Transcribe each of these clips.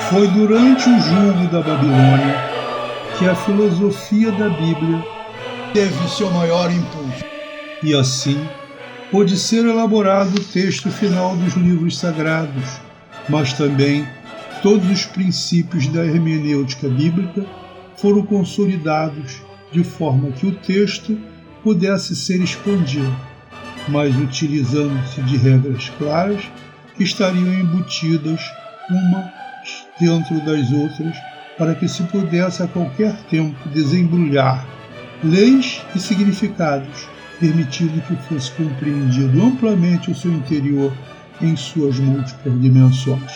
Foi durante o julgo da Babilônia que a filosofia da Bíblia teve seu maior impulso. E assim, pôde ser elaborado o texto final dos livros sagrados, mas também todos os princípios da hermenêutica bíblica foram consolidados de forma que o texto pudesse ser expandido, mas utilizando-se de regras claras que estariam embutidas umas dentro das outras para que se pudesse a qualquer tempo desembrulhar leis e significados, permitindo que fosse compreendido amplamente o seu interior em suas múltiplas dimensões.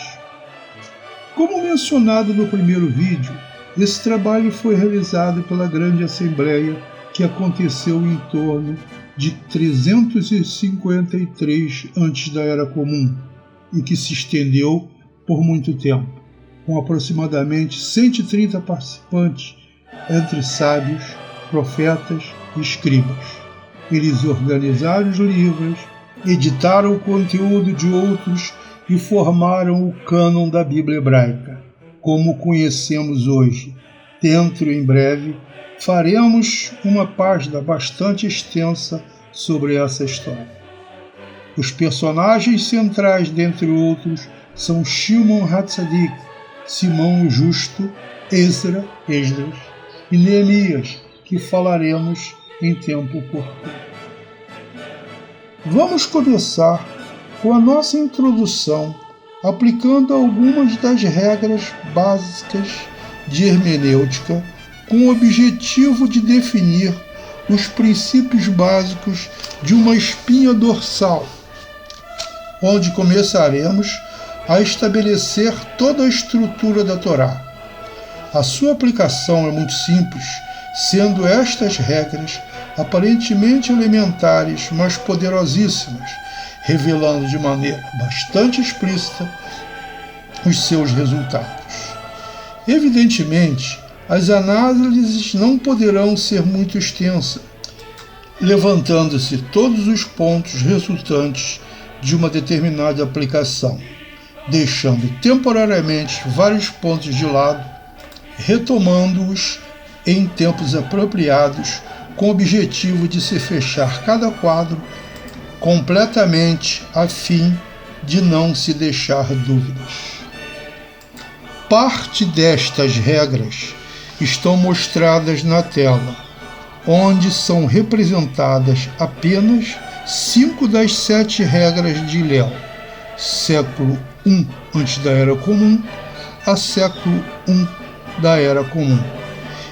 Como mencionado no primeiro vídeo, esse trabalho foi realizado pela Grande Assembleia que aconteceu em torno de 353 antes da Era Comum e que se estendeu por muito tempo, com aproximadamente 130 participantes entre sábios, profetas e escribas. Eles organizaram os livros, editaram o conteúdo de outros e formaram o cânon da Bíblia hebraica, como conhecemos hoje. Dentro, em breve, faremos uma página bastante extensa sobre essa história. Os personagens centrais, dentre outros, são Shimon HaTzadik, Simão o Justo, Esdras e Neemias, que falaremos em tempo oportuno. Vamos começar com a nossa introdução, aplicando algumas das regras básicas de hermenêutica, com o objetivo de definir os princípios básicos de uma espinha dorsal, onde começaremos a estabelecer toda a estrutura da Torá. A sua aplicação é muito simples, sendo estas regras aparentemente elementares, mas poderosíssimas, revelando de maneira bastante explícita os seus resultados. Evidentemente, as análises não poderão ser muito extensas, levantando-se todos os pontos resultantes de uma determinada aplicação, deixando temporariamente vários pontos de lado, retomando-os em tempos apropriados, com o objetivo de se fechar cada quadro completamente a fim de não se deixar dúvidas. Parte destas regras estão mostradas na tela, onde são representadas apenas 5 das 7 regras de Hillel, século I antes da Era Comum a século I da Era Comum,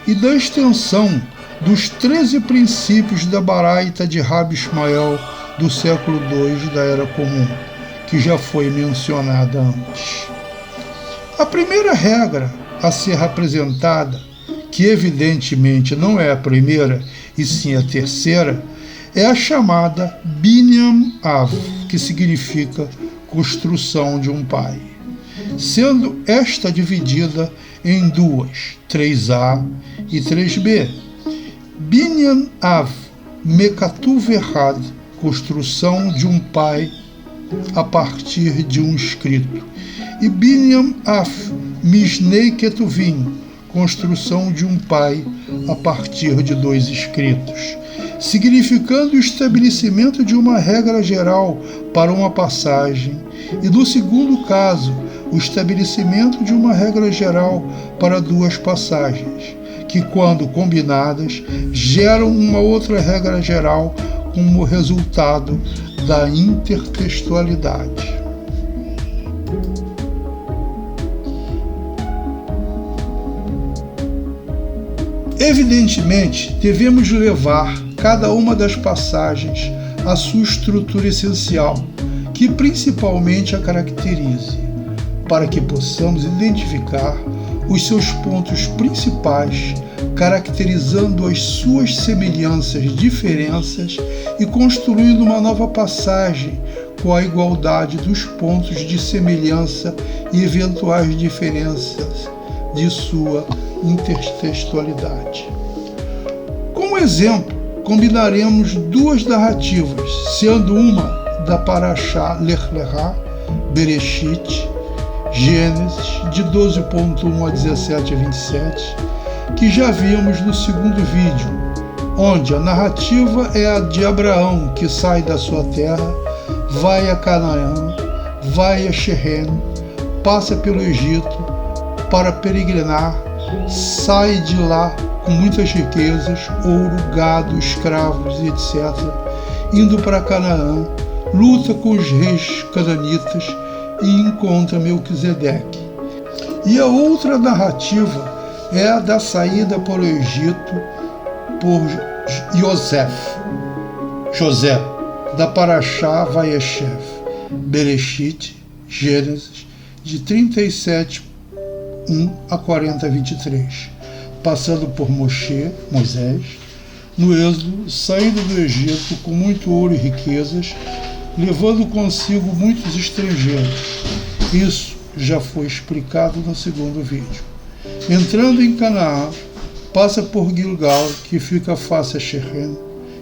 e da extensão dos 13 princípios da Baraita de Rabi Ishmael do século II da Era Comum, que já foi mencionada antes. A primeira regra a ser apresentada, que evidentemente não é a primeira e sim a terceira, é a chamada Binyan Av, que significa construção de um pai, sendo esta dividida em duas, 3a e 3b. Binyan Av Mekatuv Echad, construção de um pai a partir de um escrito, e Binyan Av Mishnei Ketuvim, construção de um pai a partir de 2 escritos, significando o estabelecimento de uma regra geral para uma passagem, e no segundo caso, o estabelecimento de uma regra geral para 2 passagens, que, quando combinadas, geram uma outra regra geral como resultado da intertextualidade. Evidentemente, devemos levar cada uma das passagens à sua estrutura essencial, que principalmente a caracterize, para que possamos identificar os seus pontos principais, caracterizando as suas semelhanças, diferenças e construindo uma nova passagem com a igualdade dos pontos de semelhança e eventuais diferenças de sua intertextualidade. Como exemplo, combinaremos 2 narrativas, sendo uma da Parashá Lech Lecha, Bereshit, Gênesis, de 12.1 a 17 a 27, que já vimos no segundo vídeo, onde a narrativa é a de Abraão, que sai da sua terra, vai a Canaã, vai a Xerém, passa pelo Egito para peregrinar, sai de lá com muitas riquezas, ouro, gado, escravos e etc., indo para Canaã, luta com os reis cananitas e encontra Melquisedeque. E a outra narrativa é a da saída para o Egito por José, da Parashá Vayeshev, Bereshit, Gênesis, de 37, 1 a 40, 23, passando por Moisés, no Êxodo, saindo do Egito com muito ouro e riquezas, levando consigo muitos estrangeiros. Isso já foi explicado no segundo vídeo. Entrando em Canaã, passa por Gilgal, que fica face a Xerém,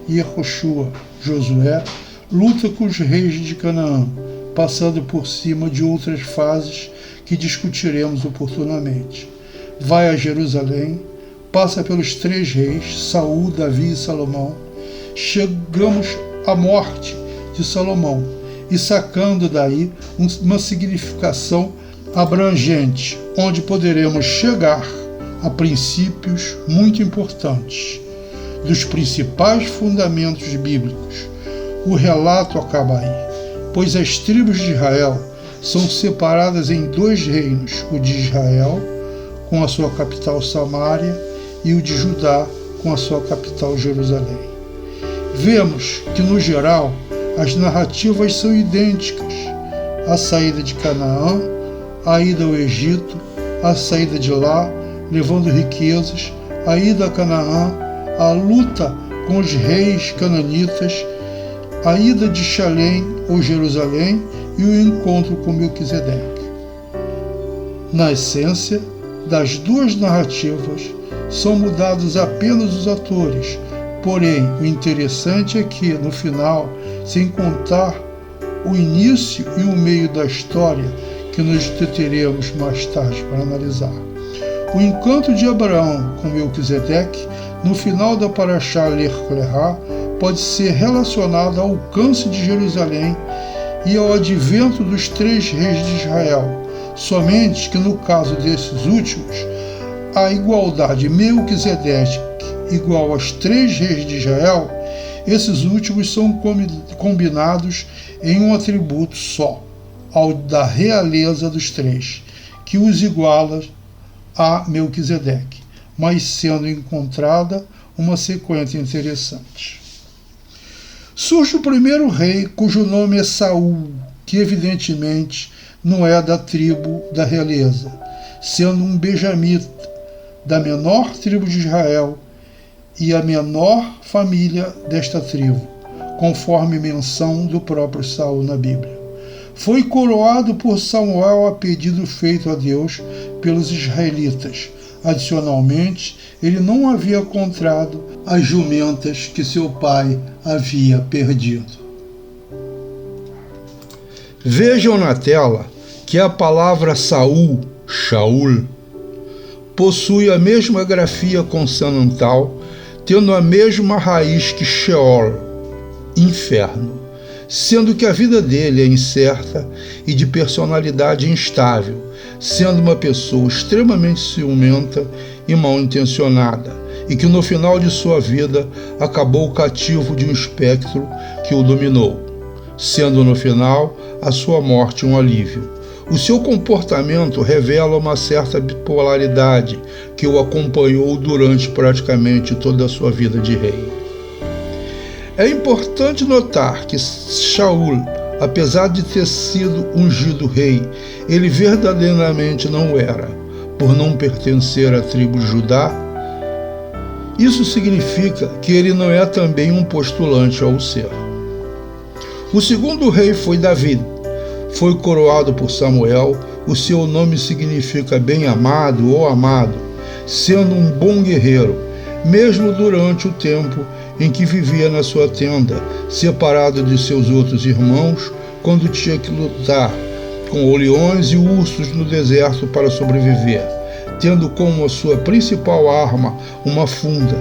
e Yehoshua, Josué, luta com os reis de Canaã, passando por cima de outras fases que discutiremos oportunamente. Vai a Jerusalém, passa pelos 3 reis, Saul, Davi e Salomão. Chegamos à morte de Salomão e sacando daí uma significação abrangente, onde poderemos chegar a princípios muito importantes dos principais fundamentos bíblicos. O relato acaba aí, pois as tribos de Israel são separadas em 2 reinos, o de Israel, com a sua capital Samaria, e o de Judá, com a sua capital Jerusalém. Vemos que, no geral, as narrativas são idênticas: a saída de Canaã, a ida ao Egito, a saída de lá, levando riquezas, a ida a Canaã, a luta com os reis cananitas, a ida de Xalém ou Jerusalém e o encontro com Melquisedeque. Na essência, das 2 narrativas, são mudados apenas os atores, porém o interessante é que, no final, sem contar o início e o meio da história, que nos deteremos mais tarde para analisar. O encontro de Abraão com Melquisedeque, no final da Parashá Lech Lecha, pode ser relacionado ao alcance de Jerusalém e ao advento dos 3 reis de Israel, somente que no caso desses últimos, a igualdade Melquisedeque igual aos 3 reis de Israel, esses últimos são combinados em um atributo só, ao da realeza dos 3, que os iguala a Melquisedeque, mas sendo encontrada uma sequência interessante. Surge o primeiro rei, cujo nome é Saul, que evidentemente não é da tribo da realeza, sendo um benjamita, da menor tribo de Israel e a menor família desta tribo, conforme menção do próprio Saul na Bíblia. Foi coroado por Samuel a pedido feito a Deus pelos israelitas. Adicionalmente, ele não havia encontrado as jumentas que seu pai havia perdido. Vejam na tela que a palavra Saul, Shaul, possui a mesma grafia consonantal, tendo a mesma raiz que Sheol, inferno, sendo que a vida dele é incerta e de personalidade instável, sendo uma pessoa extremamente ciumenta e mal intencionada, e que no final de sua vida acabou cativo de um espectro que o dominou, sendo no final a sua morte um alívio. O seu comportamento revela uma certa bipolaridade que o acompanhou durante praticamente toda a sua vida de rei. É importante notar que Shaul, apesar de ter sido ungido rei, ele verdadeiramente não era, por não pertencer à tribo de Judá. Isso significa que ele não é também um postulante ao ser. O segundo rei foi Davi. Foi coroado por Samuel, o seu nome significa bem-amado ou amado, sendo um bom guerreiro, mesmo durante o tempo em que vivia na sua tenda, separado de seus outros irmãos, quando tinha que lutar com leões e ursos no deserto para sobreviver, tendo como a sua principal arma uma funda.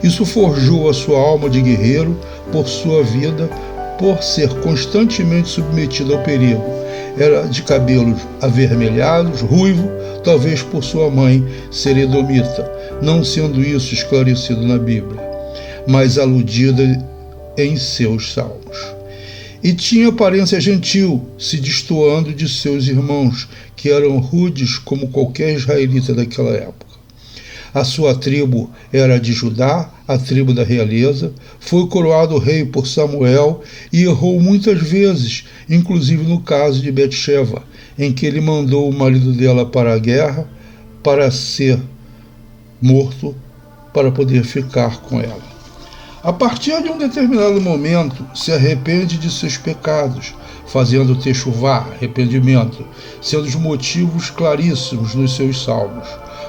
Isso forjou a sua alma de guerreiro por sua vida, por ser constantemente submetido ao perigo. Era de cabelos avermelhados, ruivo, talvez por sua mãe ser edomita, não sendo isso esclarecido na Bíblia, mas aludida em seus salmos. E tinha aparência gentil, se destoando de seus irmãos, que eram rudes como qualquer israelita daquela época. A sua tribo era de Judá, a tribo da realeza. Foi coroado rei por Samuel e errou muitas vezes, inclusive no caso de Betseba, em que ele mandou o marido dela para a guerra para ser morto, para poder ficar com ela. A partir de um determinado momento, se arrepende de seus pecados, fazendo techuvá, arrependimento, sendo os motivos claríssimos nos seus salmos.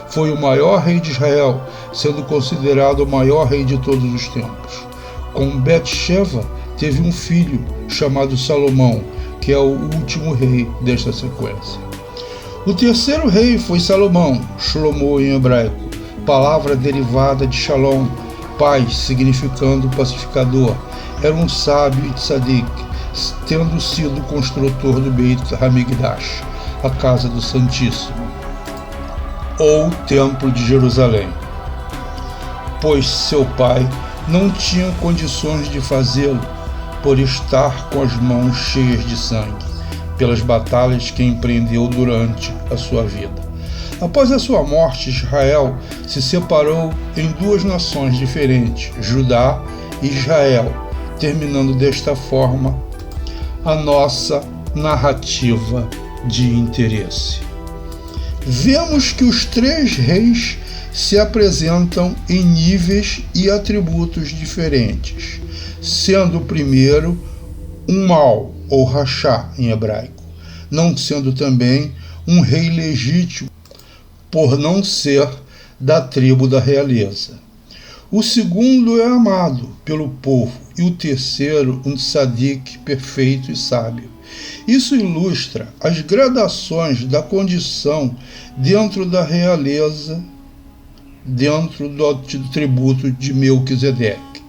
Foi o maior rei de Israel, sendo considerado o maior rei de todos os tempos. Com Betseba, teve um filho chamado Salomão, que é o último rei desta sequência. O terceiro rei foi Salomão, Shlomo em hebraico, palavra derivada de Shalom, paz, significando pacificador. Era um sábio e tzadik, tendo sido construtor do Beit Hamikdash, a casa do Santíssimo, ou Templo de Jerusalém, pois seu pai não tinha condições de fazê-lo, por estar com as mãos cheias de sangue, pelas batalhas que empreendeu durante a sua vida. Após a sua morte, Israel se separou em duas nações diferentes, Judá e Israel, terminando desta forma a nossa narrativa de interesse. Vemos que os três reis se apresentam em níveis e atributos diferentes, sendo o primeiro um mau, ou rachá em hebraico, não sendo também um rei legítimo, por não ser da tribo da realeza. O segundo é amado pelo povo, e o terceiro um tzadik perfeito e sábio. Isso ilustra as gradações da condição dentro da realeza, dentro do tributo de Melquisedeque.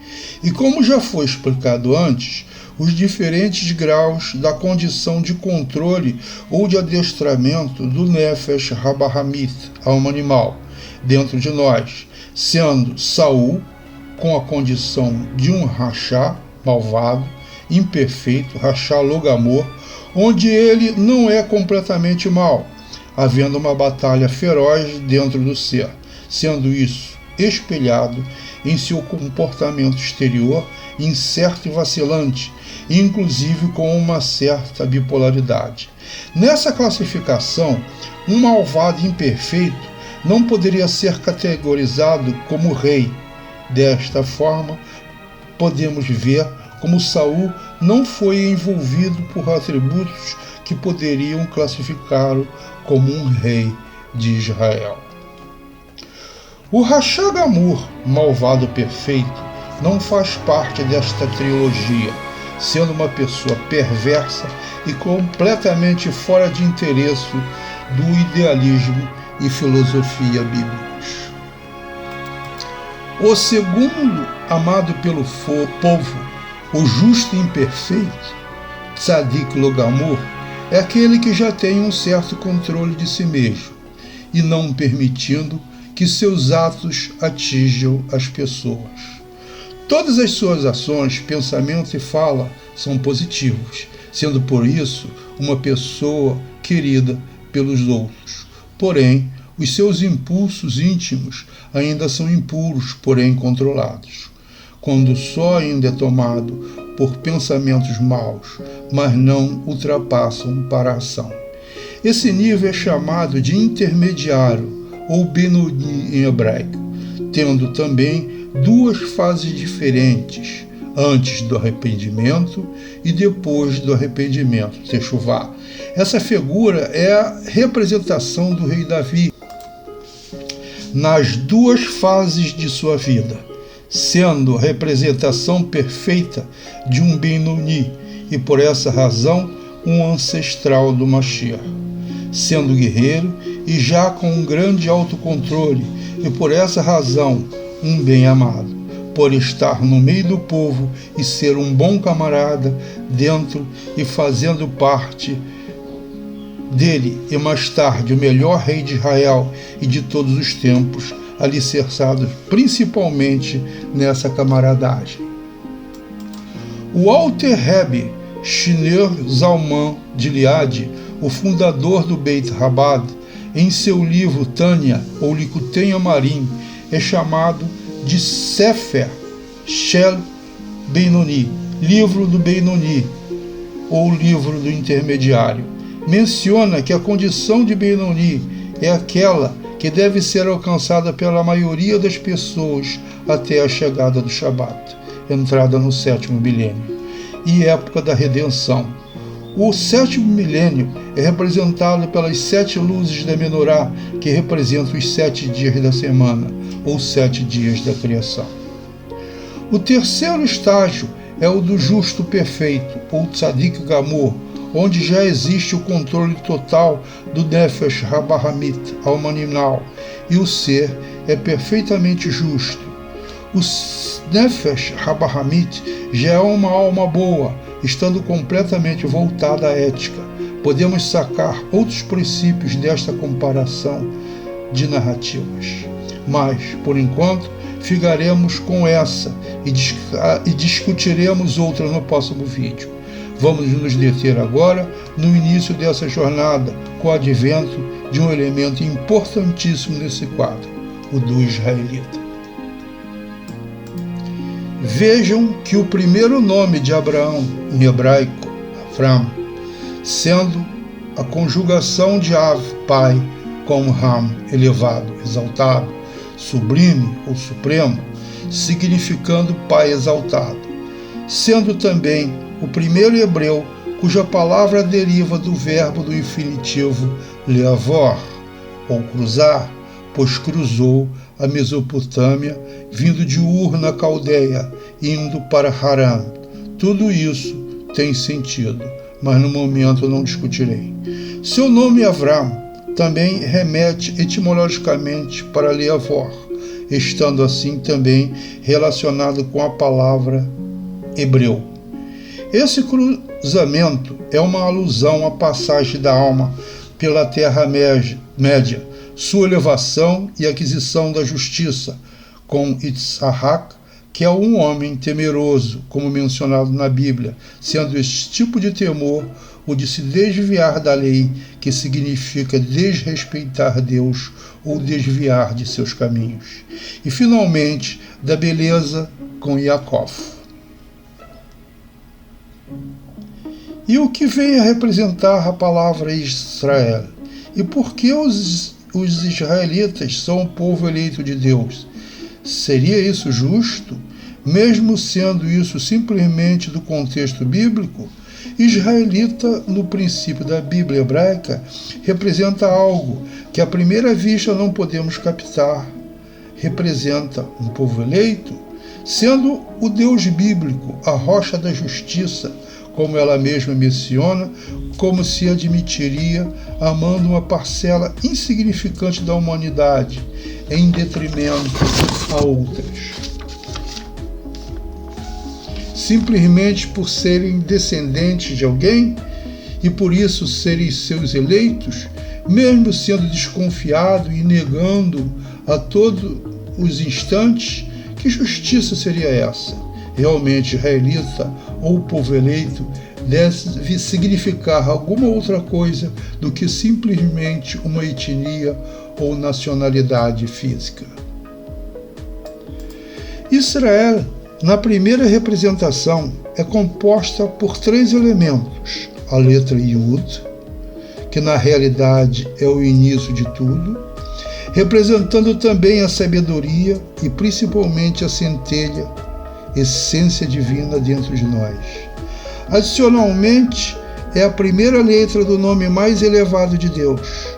E como já foi explicado antes, os diferentes graus da condição de controle ou de adestramento do Nefesh Habahamit, alma animal, dentro de nós, sendo Saul com a condição de um rachá, malvado, imperfeito, rachá logamor, onde ele não é completamente mau, havendo uma batalha feroz dentro do ser, sendo isso espelhado em seu comportamento exterior, incerto e vacilante, inclusive com uma certa bipolaridade. Nessa classificação, um malvado imperfeito não poderia ser categorizado como rei. Desta forma, podemos ver como Saul não foi envolvido por atributos que poderiam classificá-lo como um rei de Israel. O Rachá Gamur, malvado perfeito, não faz parte desta trilogia, sendo uma pessoa perversa e completamente fora de interesse do idealismo e filosofia bíblicos. O segundo, amado pelo povo, o justo e imperfeito, Tzadik Logamur, é aquele que já tem um certo controle de si mesmo e não permitindo que seus atos atinjam as pessoas. Todas as suas ações, pensamento e fala são positivos, sendo por isso uma pessoa querida pelos outros. Porém, os seus impulsos íntimos ainda são impuros, porém controlados. Quando só ainda é tomado por pensamentos maus, mas não ultrapassam para a ação. Esse nível é chamado de intermediário, ou Benoni em hebraico, tendo também duas fases diferentes, antes do arrependimento e depois do arrependimento, techuvá. Essa figura é a representação do rei Davi nas duas fases de sua vida, sendo a representação perfeita de um Benoni, e por essa razão um ancestral do Mashiach, sendo guerreiro e já com um grande autocontrole, e por essa razão um bem-amado, por estar no meio do povo e ser um bom camarada dentro e fazendo parte dele, e mais tarde o melhor rei de Israel e de todos os tempos, alicerçados principalmente nessa camaradagem. O Alter Rebbe Shneur Zalman de Liad, o fundador do Beit Chabad, em seu livro Tânia, ou Likutei Amarim, é chamado de Sefer Shel Benoni, livro do Benoni, ou livro do intermediário. Menciona que a condição de Benoni é aquela que deve ser alcançada pela maioria das pessoas até a chegada do Shabat, entrada no 7º milênio, e época da redenção. O 7º milênio é representado pelas 7 luzes da Menorá, que representam os 7 dias da semana, ou 7 dias da criação. O terceiro estágio é o do justo perfeito, ou Tzadik Gamor, onde já existe o controle total do Nefesh Habahamit, alma animal, e o ser é perfeitamente justo. O Nefesh Habahamit já é uma alma boa, estando completamente voltada à ética. Podemos sacar outros princípios desta comparação de narrativas, mas, por enquanto, ficaremos com essa e discutiremos outra no próximo vídeo. Vamos nos deter agora no início dessa jornada, com o advento de um elemento importantíssimo nesse quadro, o do israelita. Vejam que o primeiro nome de Abraão, em hebraico, Avram, sendo a conjugação de Av, pai, com Ram, elevado, exaltado, sublime ou supremo, significando pai exaltado, sendo também o primeiro hebreu cuja palavra deriva do verbo do infinitivo leavor, ou cruzar, pois cruzou a Mesopotâmia, vindo de Ur na Caldeia, indo para Harã. Tudo isso tem sentido, mas no momento não discutirei. Seu nome Avram também remete etimologicamente para leavor, estando assim também relacionado com a palavra hebreu. Esse cruzamento é uma alusão à passagem da alma pela Terra-média, sua elevação e aquisição da justiça, com Yitzhak, que é um homem temeroso, como mencionado na Bíblia, sendo esse tipo de temor o de se desviar da lei, que significa desrespeitar Deus ou desviar de seus caminhos. E, finalmente, da beleza com Yaakov. E o que vem a representar a palavra Israel? E por que os israelitas são o povo eleito de Deus? Seria isso justo? Mesmo sendo isso simplesmente do contexto bíblico, israelita, no princípio da Bíblia hebraica, representa algo que à primeira vista não podemos captar. Representa um povo eleito, sendo o Deus bíblico a rocha da justiça, como ela mesma menciona, como se admitiria, amando uma parcela insignificante da humanidade, em detrimento a outras. Simplesmente por serem descendentes de alguém e por isso serem seus eleitos, mesmo sendo desconfiado e negando a todos os instantes, que justiça seria essa? Realmente, israelita ou povo eleito deve significar alguma outra coisa do que simplesmente uma etnia ou nacionalidade física. Israel, na primeira representação, é composta por 3 elementos: a letra Yud, que na realidade é o início de tudo, representando também a sabedoria e principalmente a centelha, essência divina dentro de nós. Adicionalmente, é a primeira letra do nome mais elevado de Deus,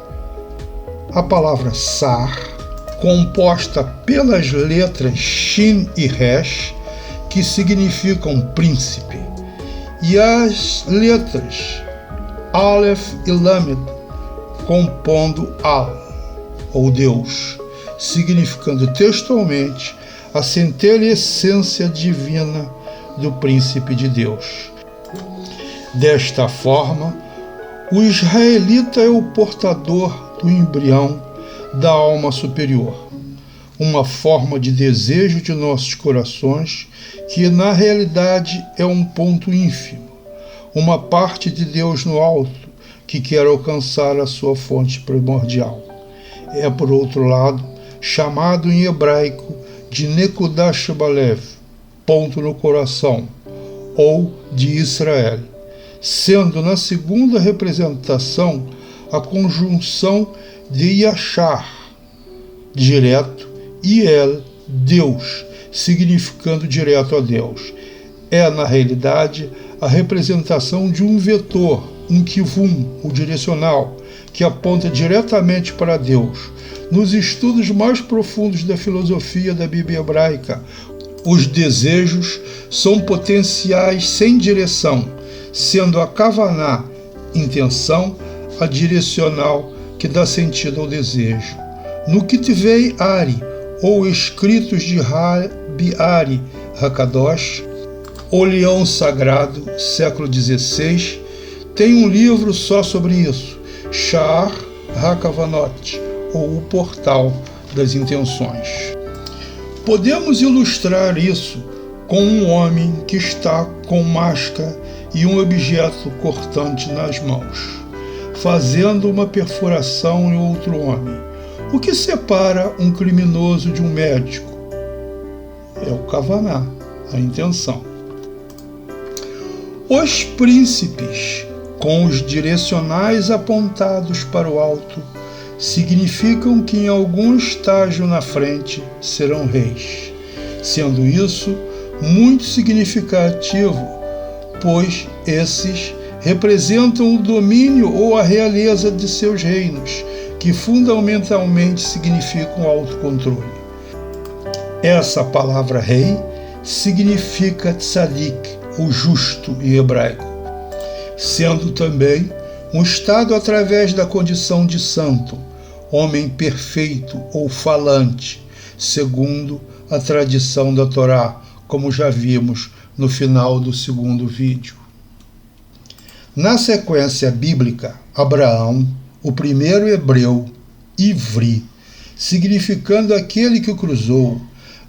a palavra Sar, composta pelas letras Shin e Resh, que significam príncipe, e as letras Aleph e Lamed, compondo Al, ou Deus, significando textualmente a centelha essência divina do príncipe de Deus. Desta forma, o israelita é o portador do embrião da alma superior, uma forma de desejo de nossos corações que na realidade é um ponto ínfimo, uma parte de Deus no alto que quer alcançar a sua fonte primordial. É, por outro lado, chamado em hebraico de Nekudah Shebalev, ponto no coração, ou de Israel, sendo na segunda representação a conjunção de Yashar, direto, e El, Deus, significando direto a Deus. É, na realidade, a representação de um vetor, um kivum, o direcional, que aponta diretamente para Deus. Nos estudos mais profundos da filosofia da Bíblia hebraica, os desejos são potenciais sem direção, sendo a kavaná, intenção, a direcional que dá sentido ao desejo. No Kitvei Ari, ou Escritos de Rabi Ari Hakadosh, o Leão Sagrado, século XVI, tem um livro só sobre isso, Sha'ar HaKavanot, ou o Portal das Intenções. Podemos ilustrar isso com um homem que está com máscara e um objeto cortante nas mãos, fazendo uma perfuração em outro homem. O que separa um criminoso de um médico? É o kavaná, a intenção. Os príncipes, com os direcionais apontados para o alto, significam que em algum estágio na frente serão reis, sendo isso muito significativo, pois esses representam o domínio ou a realeza de seus reinos, que fundamentalmente significam autocontrole. Essa palavra rei significa tzadik, o justo em hebraico, sendo também um estado através da condição de santo, homem perfeito ou falante, segundo a tradição da Torá, como já vimos no final do segundo vídeo. Na sequência bíblica, Abraão, o primeiro hebreu, Ivri, significando aquele que cruzou,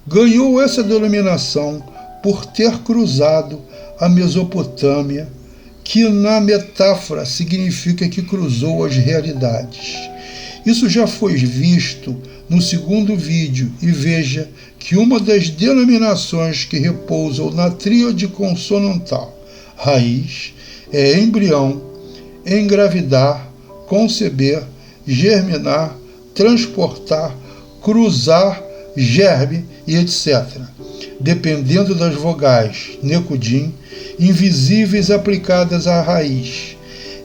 ganhou essa denominação por ter cruzado a Mesopotâmia, que na metáfora significa que cruzou as realidades. Isso já foi visto no segundo vídeo, e veja que uma das denominações que repousam na tríade consonantal raiz é embrião, engravidar, conceber, germinar, transportar, cruzar, germe e etc., dependendo das vogais nekudim invisíveis aplicadas à raiz.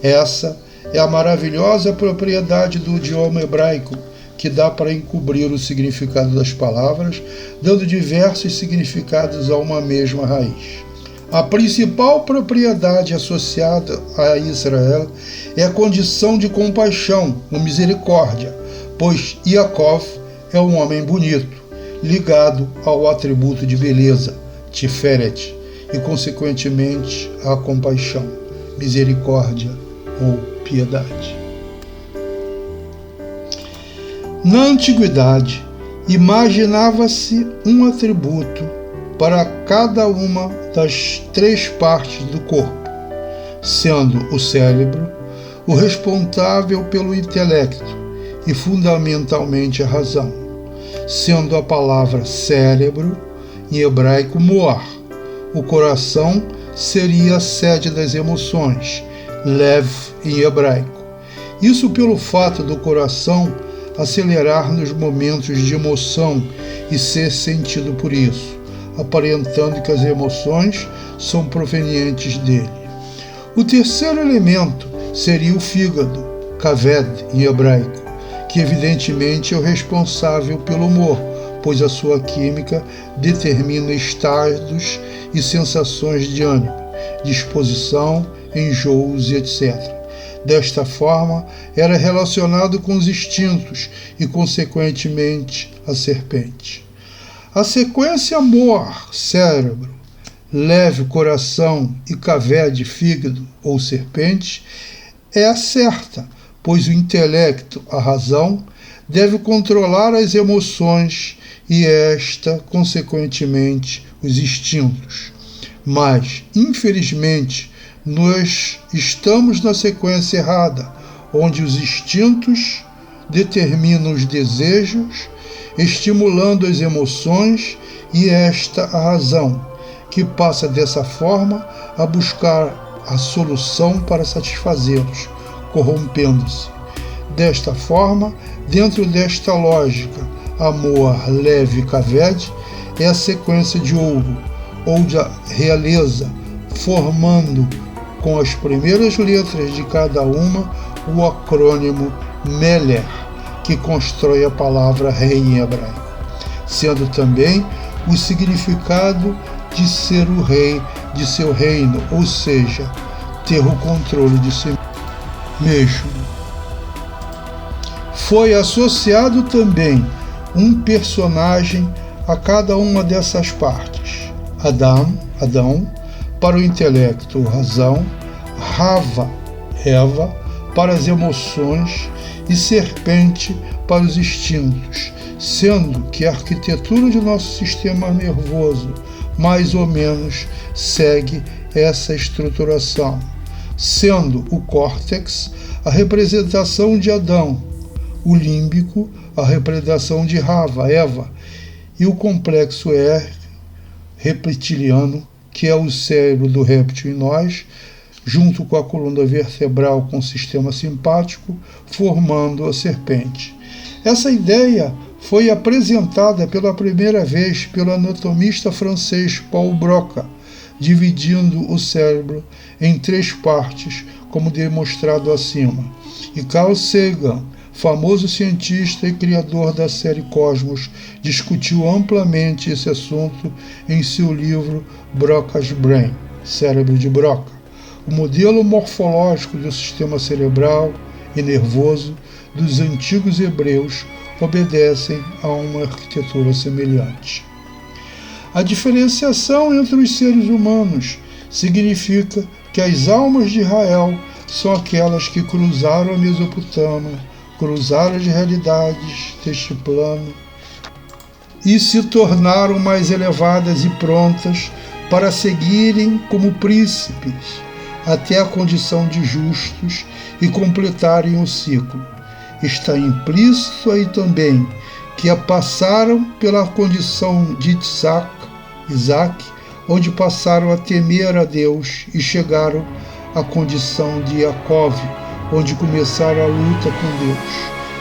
Essa é a maravilhosa propriedade do idioma hebraico, que dá para encobrir o significado das palavras, dando diversos significados a uma mesma raiz. A principal propriedade associada a Israel é a condição de compaixão, ou misericórdia, pois Yaakov é um homem bonito, ligado ao atributo de beleza, Tiferet, e consequentemente à compaixão, misericórdia ou piedade. Na antiguidade, imaginava-se um atributo para cada uma das três partes do corpo, sendo o cérebro o responsável pelo intelecto e fundamentalmente a razão, sendo a palavra cérebro, em hebraico moar. O coração seria a sede das emoções, lev em hebraico. Isso pelo fato do coração acelerar nos momentos de emoção e ser sentido por isso, aparentando que as emoções são provenientes dele. O terceiro elemento seria o fígado, kaved em hebraico, que evidentemente é o responsável pelo humor, pois a sua química determina estados e sensações de ânimo, disposição, enjoos e etc. Desta forma, era relacionado com os instintos e, consequentemente, a serpente. A sequência amor, cérebro, leve, coração e cavé, fígado ou serpente é a certa, pois o intelecto, a razão, deve controlar as emoções e esta, consequentemente, os instintos. Mas, infelizmente, nós estamos na sequência errada, onde os instintos determinam os desejos, estimulando as emoções e esta a razão, que passa dessa forma a buscar a solução para satisfazê-los, corrompendo-se. Desta forma, dentro desta lógica, amor, leve, kaved, é a sequência de ouro, ou de realeza, formando com as primeiras letras de cada uma o acrônimo Meler, que constrói a palavra rei em hebraico, sendo também o significado de ser o rei de seu reino, ou seja, ter o controle de si mesmo. Foi associado também um personagem a cada uma dessas partes. Adão, para o intelecto, razão, Rava, Eva, para as emoções e serpente para os instintos, sendo que a arquitetura de nosso sistema nervoso mais ou menos segue essa estruturação, sendo o córtex a representação de Adão, o límbico a representação de Rava, Eva, e o complexo reptiliano, que é o cérebro do réptil em nós, junto com a coluna vertebral com o sistema simpático, formando a serpente. Essa ideia foi apresentada pela primeira vez pelo anatomista francês Paul Broca, dividindo o cérebro em 3 partes, como demonstrado acima. E Carl Sagan, famoso cientista e criador da série Cosmos, discutiu amplamente esse assunto em seu livro Broca's Brain, Cérebro de Broca. O modelo morfológico do sistema cerebral e nervoso dos antigos hebreus obedecem a uma arquitetura semelhante. A diferenciação entre os seres humanos significa que as almas de Israel são aquelas que cruzaram a Mesopotâmia, cruzaram as realidades deste plano e se tornaram mais elevadas e prontas para seguirem como príncipes até a condição de justos e completarem o ciclo. Está implícito aí também que passaram pela condição de Isaac, onde passaram a temer a Deus e chegaram à condição de Jacob, onde começaram a luta com Deus,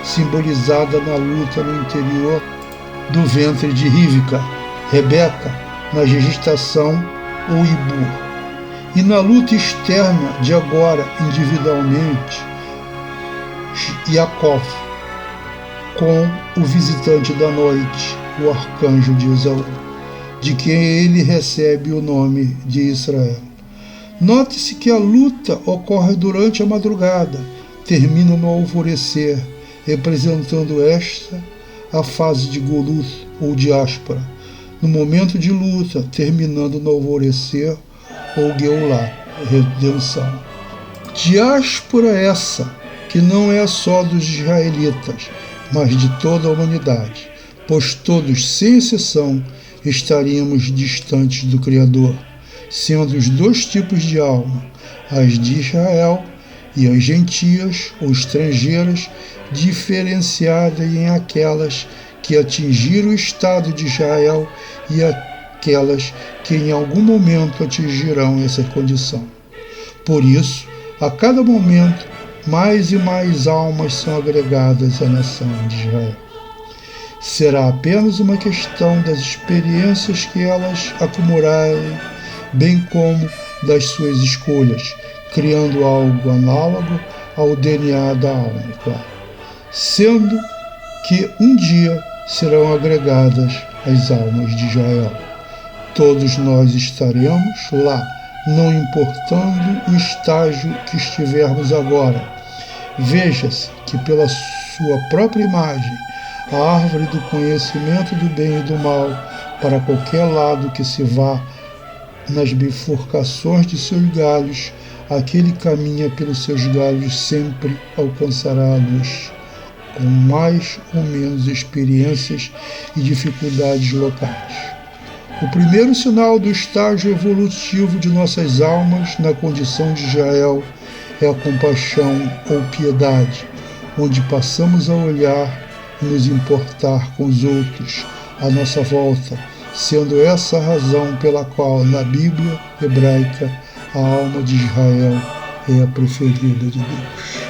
simbolizada na luta no interior do ventre de Rivka, Rebeca, na gestação ou Ibu, e na luta externa de agora, individualmente, Jacob, com o visitante da noite, o arcanjo de Esaú, de quem ele recebe o nome de Israel. Note-se que a luta ocorre durante a madrugada, termina no alvorecer, representando esta a fase de Golut ou diáspora, no momento de luta, terminando no alvorecer ou Geulah, redenção. Diáspora essa, que não é só dos israelitas, mas de toda a humanidade, pois todos, sem exceção, estaríamos distantes do Criador, sendo os 2 tipos de alma, as de Israel e as gentias ou estrangeiras, diferenciadas em aquelas que atingiram o estado de Israel e aquelas que em algum momento atingirão essa condição. Por isso, a cada momento, mais e mais almas são agregadas à nação de Israel. Será apenas uma questão das experiências que elas acumularem, bem como das suas escolhas, criando algo análogo ao DNA da alma, claro. Sendo que um dia serão agregadas as almas de Israel. Todos nós estaremos lá, não importando o estágio que estivermos agora. Veja-se que, pela sua própria imagem, a árvore do conhecimento do bem e do mal, para qualquer lado que se vá, nas bifurcações de seus galhos, aquele que caminha pelos seus galhos sempre alcançará a luz, com mais ou menos experiências e dificuldades locais. O primeiro sinal do estágio evolutivo de nossas almas na condição de Israel é a compaixão ou piedade, onde passamos a olhar e nos importar com os outros à nossa volta, sendo essa a razão pela qual, na Bíblia hebraica, a alma de Israel é a preferida de Deus.